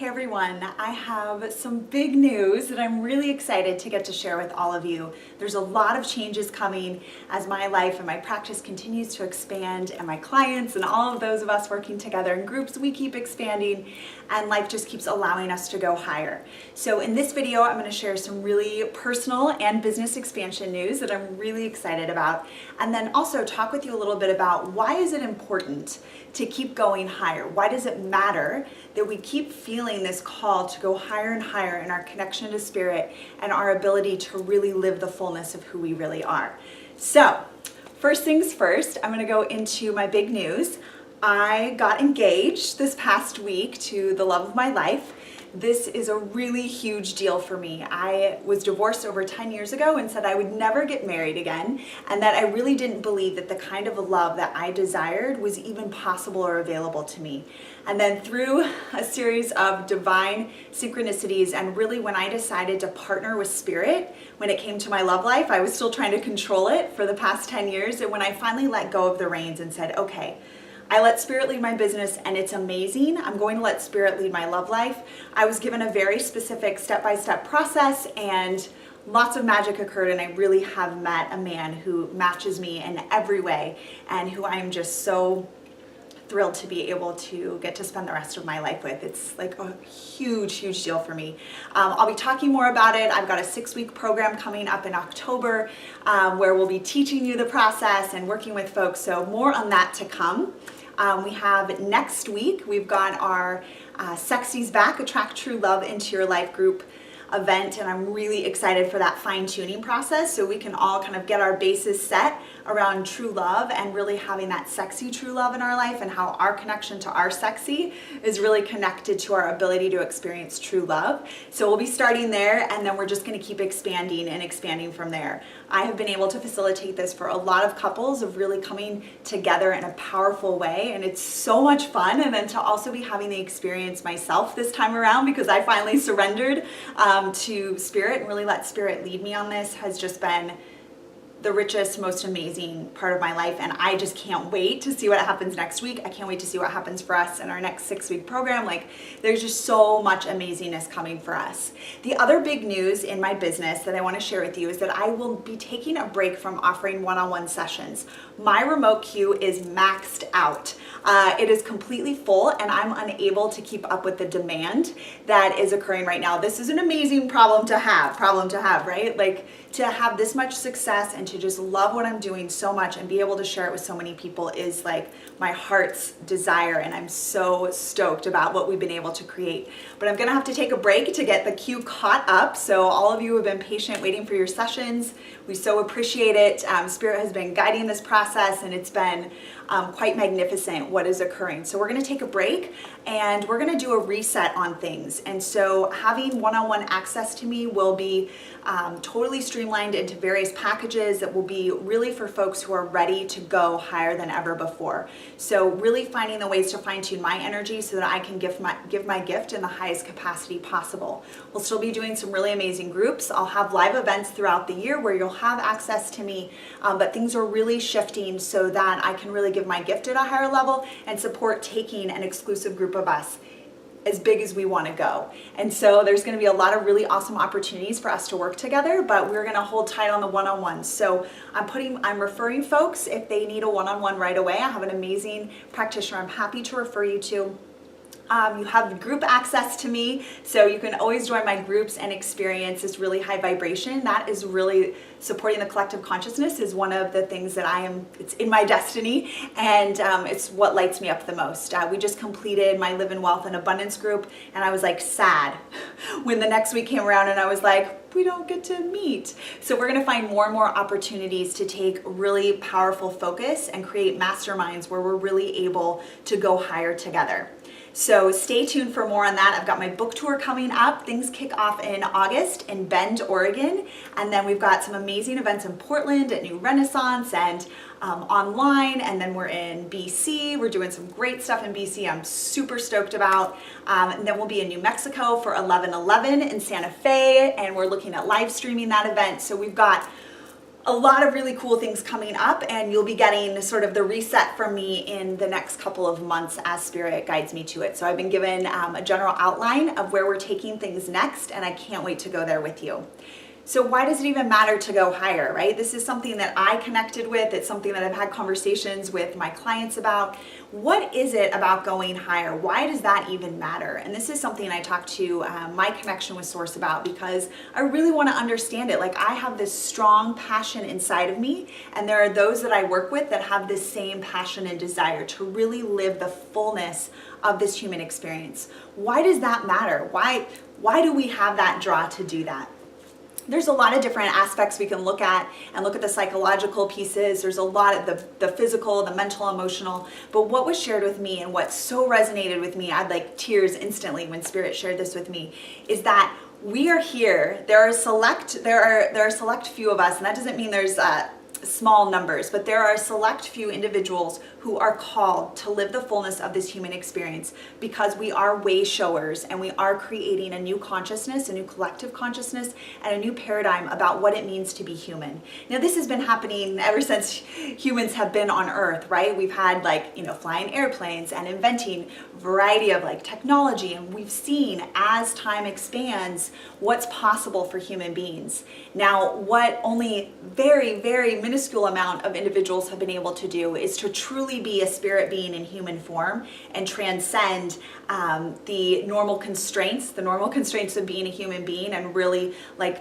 Hey everyone, I have some big news that I'm really excited to get to share with all of you. There's a lot of changes coming as my life and my practice continues to expand, and my clients and all of those of us working together in groups, we keep expanding and life just keeps allowing us to go higher. So in this video, I'm going to share some really personal and business expansion news that I'm really excited about, and then also talk with you a little bit about why is it important to keep going higher? Why does it matter that we keep feeling this call to go higher and higher in our connection to spirit and our ability to really live the fullness of who we really are? So, first things first, I'm gonna go into my big news. I got engaged this past week to the love of my life. This is a really huge deal for me. I was divorced over 10 years ago and said I would never get married again, and that I really didn't believe that the kind of love that I desired was even possible or available to me. And then through a series of divine synchronicities, and really when I decided to partner with spirit, when it came to my love life, I was still trying to control it for the past 10 years, and when I finally let go of the reins and said, okay, I let spirit lead my business and it's amazing. I'm going to let spirit lead my love life. I was given a very specific step-by-step process, and lots of magic occurred, and I really have met a man who matches me in every way and who I'm just so thrilled to be able to get to spend the rest of my life with. It's like a huge, huge deal for me. I'll be talking more about it. I've got a 6-week program coming up in October where we'll be teaching you the process and working with folks. So more on that to come. We have next week, we've got our Sexy's Back, Attract True Love into Your Life group event, and I'm really excited for that fine-tuning process so we can all kind of get our bases set around true love and really having that sexy true love in our life, and how our connection to our sexy is really connected to our ability to experience true love. So we'll be starting there, and then we're just going to keep expanding and expanding from there. I have been able to facilitate this for a lot of couples of really coming together in a powerful way, and it's so much fun. And then to also be having the experience myself this time around, because I finally surrendered to spirit and really let spirit lead me on this, has just been the richest, most amazing part of my life, and I just can't wait to see what happens next week. I can't wait to see what happens for us in our next 6-week program. Like, there's just so much amazingness coming for us. The other big news in my business that I want to share with you is that I will be taking a break from offering one-on-one sessions. My remote queue is maxed out. It is completely full, and I'm unable to keep up with the demand that is occurring right now. This is an amazing problem to have, right? Like, to have this much success and to just love what I'm doing so much and be able to share it with so many people is like my heart's desire, and I'm so stoked about what we've been able to create. But I'm gonna have to take a break to get the queue caught up. So all of you who have been patient waiting for your sessions, we so appreciate it. Spirit has been guiding this process, and it's been quite magnificent what is occurring. So we're gonna take a break, and we're gonna do a reset on things. And so having one-on-one access to me will be totally streamlined into various packages that will be really for folks who are ready to go higher than ever before. So really finding the ways to fine-tune my energy so that I can give my gift in the highest capacity possible. We'll still be doing some really amazing groups. I'll have live events throughout the year where you'll have access to me, but things are really shifting so that I can really give my gift at a higher level and support taking an exclusive group of us as big as we want to go. And so there's going to be a lot of really awesome opportunities for us to work together, but we're going to hold tight on the one-on-ones. So I'm referring folks if they need a one-on-one right away. I have an amazing practitioner I'm happy to refer you to. You have group access to me, so you can always join my groups and experience this really high vibration. That is really supporting the collective consciousness, is one of the things that it's in my destiny, and it's what lights me up the most. We just completed my Live in Wealth and Abundance group, and I was like sad when the next week came around and I was like, we don't get to meet. So we're gonna find more and more opportunities to take really powerful focus and create masterminds where we're really able to go higher together. So stay tuned for more on that. I've got my book tour coming up. Things kick off in August in Bend, Oregon. And then we've got some amazing events in Portland at New Renaissance and online. And then we're in BC. We're doing some great stuff in BC I'm super stoked about. And then we'll be in New Mexico for 11/11 in Santa Fe. And we're looking at live streaming that event. So we've got a lot of really cool things coming up, and you'll be getting sort of the reset from me in the next couple of months as Spirit guides me to it. So I've been given a general outline of where we're taking things next, and I can't wait to go there with you. So why does it even matter to go higher, right? This is something that I connected with. It's something that I've had conversations with my clients about. What is it about going higher? Why does that even matter? And this is something I talk to my connection with Source about, because I really want to understand it. Like, I have this strong passion inside of me, and there are those that I work with that have this same passion and desire to really live the fullness of this human experience. Why does that matter? Why do we have that draw to do that? There's a lot of different aspects we can look at, and look at the psychological pieces. There's a lot of the physical, the mental, emotional. But what was shared with me, and what so resonated with me, I had like tears instantly when Spirit shared this with me, is that we are here. There are a select few of us, and that doesn't mean there's small numbers, but there are a select few individuals who are called to live the fullness of this human experience, because we are way showers, and we are creating a new consciousness, a new collective consciousness, and a new paradigm about what it means to be human. Now, this has been happening ever since humans have been on Earth, right? We've had flying airplanes and inventing a variety of technology, and we've seen as time expands what's possible for human beings. Now, what only very, very minuscule amount of individuals have been able to do is to truly be a spirit being in human form and transcend the normal constraints of being a human being, and really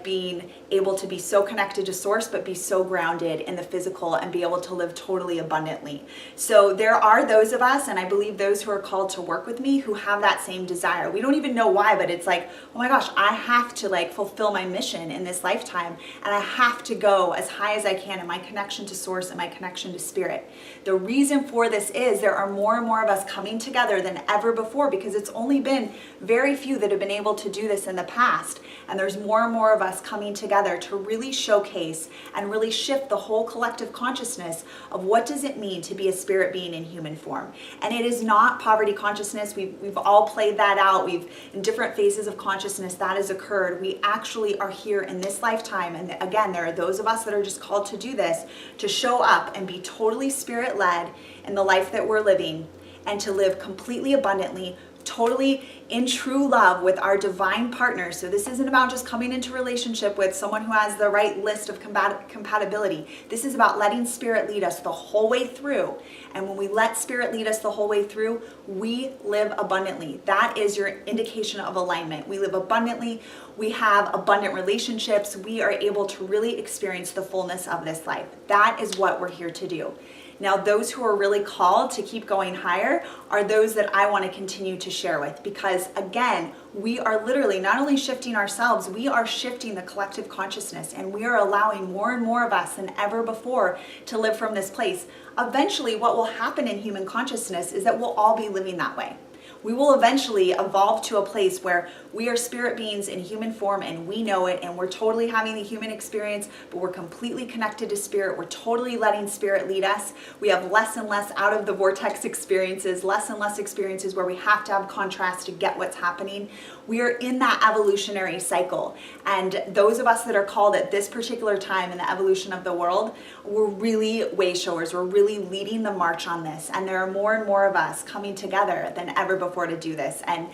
being able to be so connected to Source, but be so grounded in the physical and be able to live totally abundantly. So there are those of us, and I believe those who are called to work with me, who have that same desire. We don't even know why, but it's like, oh my gosh, I have to fulfill my mission in this lifetime, and I have to go as high as I can in my connection to Source and my connection to Spirit. The reason for this is there are more and more of us coming together than ever before, because it's only been very few that have been able to do this in the past. And there's more and more of us coming together to really showcase and really shift the whole collective consciousness of what does it mean to be a spirit being in human form. And it is not poverty consciousness. We've all played that out. In different phases of consciousness that has occurred. We actually are here in this lifetime. And again, there are those of us that are just called to do this, to show up and be totally spirit-led in the life that we're living, and to live completely abundantly, totally in true love with our divine partner. So this isn't about just coming into relationship with someone who has the right list of compatibility. This is about letting Spirit lead us the whole way through. And when we let Spirit lead us the whole way through, we live abundantly. That is your indication of alignment. We live abundantly. We have abundant relationships. We are able to really experience the fullness of this life. That is what we're here to do. Now, those who are really called to keep going higher are those that I want to continue to share with, because again, we are literally not only shifting ourselves, we are shifting the collective consciousness, and we are allowing more and more of us than ever before to live from this place. Eventually, what will happen in human consciousness is that we'll all be living that way. We will eventually evolve to a place where we are spirit beings in human form, and we know it, and we're totally having the human experience, but we're completely connected to Spirit. We're totally letting Spirit lead us. We have less and less out of the vortex experiences, less and less experiences where we have to have contrast to get what's happening. We are in that evolutionary cycle. And those of us that are called at this particular time in the evolution of the world, we're really way showers. We're really leading the march on this. And there are more and more of us coming together than ever before to do this. And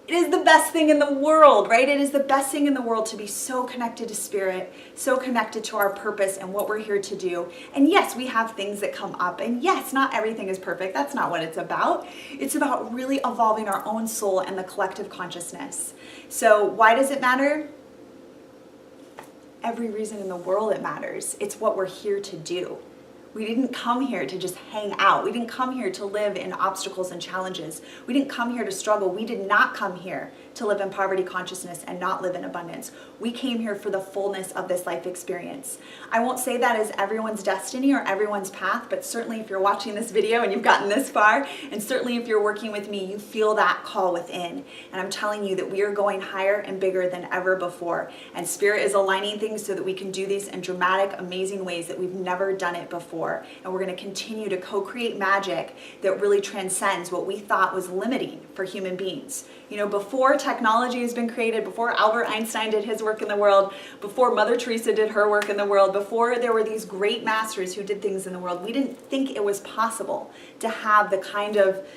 it is the best thing in the world, right? It is the best thing in the world to be so connected to Spirit, so connected to our purpose and what we're here to do. And yes, we have things that come up. And yes, not everything is perfect. That's not what it's about. It's about really evolving our own soul and the collective consciousness. So why does it matter? Every reason in the world it matters. It's what we're here to do. We didn't come here to just hang out. We didn't come here to live in obstacles and challenges. We didn't come here to struggle. We did not come here to live in poverty consciousness and not live in abundance. We came here for the fullness of this life experience. I won't say that is everyone's destiny or everyone's path, but certainly if you're watching this video and you've gotten this far, and certainly if you're working with me, you feel that call within. And I'm telling you that we are going higher and bigger than ever before. And Spirit is aligning things so that we can do these in dramatic, amazing ways that we've never done it before. And we're going to continue to co-create magic that really transcends what we thought was limiting for human beings. You know, before technology has been created, before Albert Einstein did his work in the world, before Mother Teresa did her work in the world, before there were these great masters who did things in the world, we didn't think it was possible to have the kind of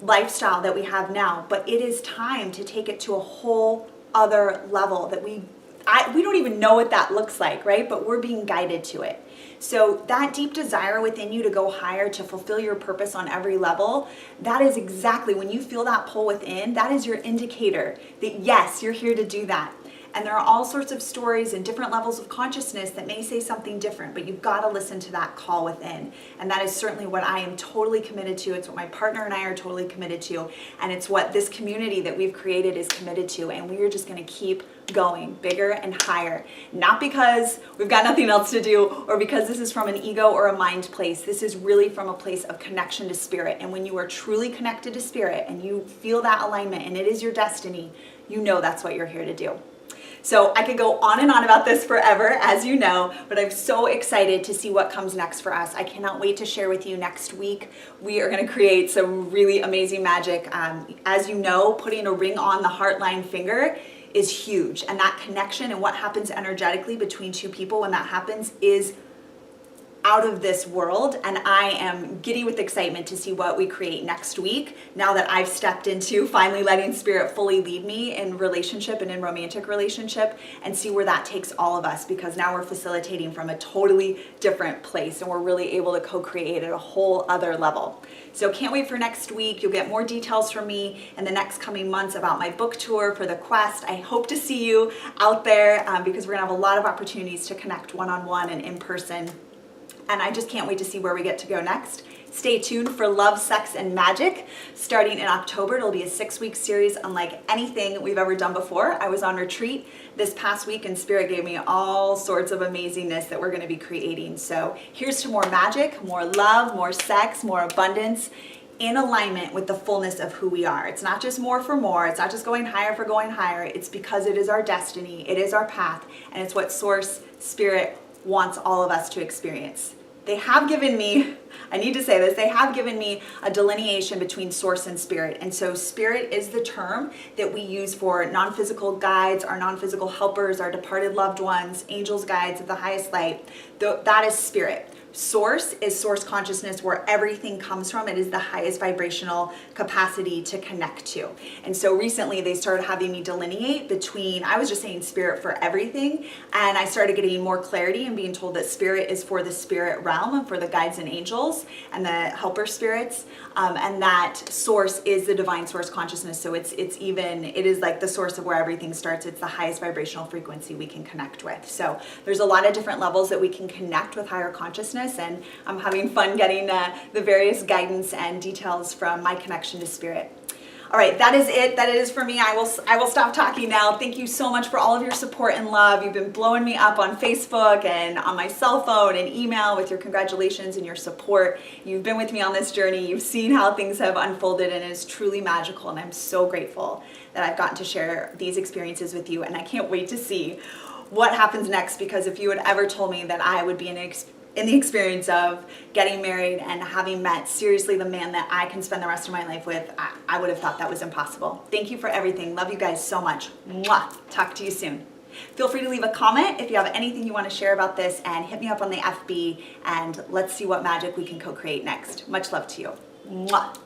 lifestyle that we have now. But it is time to take it to a whole other level that we don't even know what that looks like, right? But we're being guided to it. So that deep desire within you to go higher, to fulfill your purpose on every level, that is exactly, when you feel that pull within, that is your indicator that yes, you're here to do that. And there are all sorts of stories and different levels of consciousness that may say something different, but you've got to listen to that call within. And that is certainly what I am totally committed to. It's what my partner and I are totally committed to. And it's what this community that we've created is committed to. And we are just going to keep going bigger and higher. Not because we've got nothing else to do or because this is from an ego or a mind place. This is really from a place of connection to spirit. And when you are truly connected to spirit and you feel that alignment and it is your destiny, you know that's what you're here to do. So I could go on and on about this forever, as you know, but I'm so excited to see what comes next for us. I cannot wait to share with you next week. We are going to create some really amazing magic. As you know, putting a ring on the heartline finger is huge. And that connection and what happens energetically between two people when that happens is out of this world, and I am giddy with excitement to see what we create next week now that I've stepped into finally letting spirit fully lead me in relationship and in romantic relationship, and see where that takes all of us, because now we're facilitating from a totally different place and we're really able to co-create at a whole other level. So can't wait for next week. You'll get more details from me in the next coming months about my book tour for the Quest. I hope to see you out there because we're gonna have a lot of opportunities to connect one-on-one and in person. And I just can't wait to see where we get to go next. Stay tuned for Love, Sex, and Magic. Starting in October, it'll be a 6-week series unlike anything we've ever done before. I was on retreat this past week and Spirit gave me all sorts of amazingness that we're going to be creating. So here's to more magic, more love, more sex, more abundance, in alignment with the fullness of who we are. It's not just more for more. It's not just going higher for going higher. It's because it is our destiny. It is our path. And it's what Source Spirit wants all of us to experience. They have given me, I need to say this, they have given me a delineation between source and spirit. And so spirit is the term that we use for non-physical guides, our non-physical helpers, our departed loved ones, angels, guides of the highest light. That is spirit. Source is source consciousness, where everything comes from. It is the highest vibrational capacity to connect to. And so recently they started having me delineate between, I was just saying spirit for everything, and I started getting more clarity and being told that spirit is for the spirit realm and for the guides and angels and the helper spirits, and that source is the divine source consciousness. So it is like the source of where everything starts. It's the highest vibrational frequency we can connect with. So there's a lot of different levels that we can connect with higher consciousness, and I'm having fun getting the various guidance and details from my connection to spirit. All right, that is it. That is for me. I will stop talking now. Thank you so much for all of your support and love. You've been blowing me up on Facebook and on my cell phone and email with your congratulations and your support. You've been with me on this journey. You've seen how things have unfolded, and it is truly magical, and I'm so grateful that I've gotten to share these experiences with you, and I can't wait to see what happens next, because if you had ever told me that I would be in the experience of getting married and having met seriously the man that I can spend the rest of my life with, I would have thought that was impossible. Thank you for everything. Love you guys so much. Mwah. Talk to you soon. Feel free to leave a comment if you have anything you want to share about this, and hit me up on the FB, and let's see what magic we can co-create next. Much love to you. Mwah.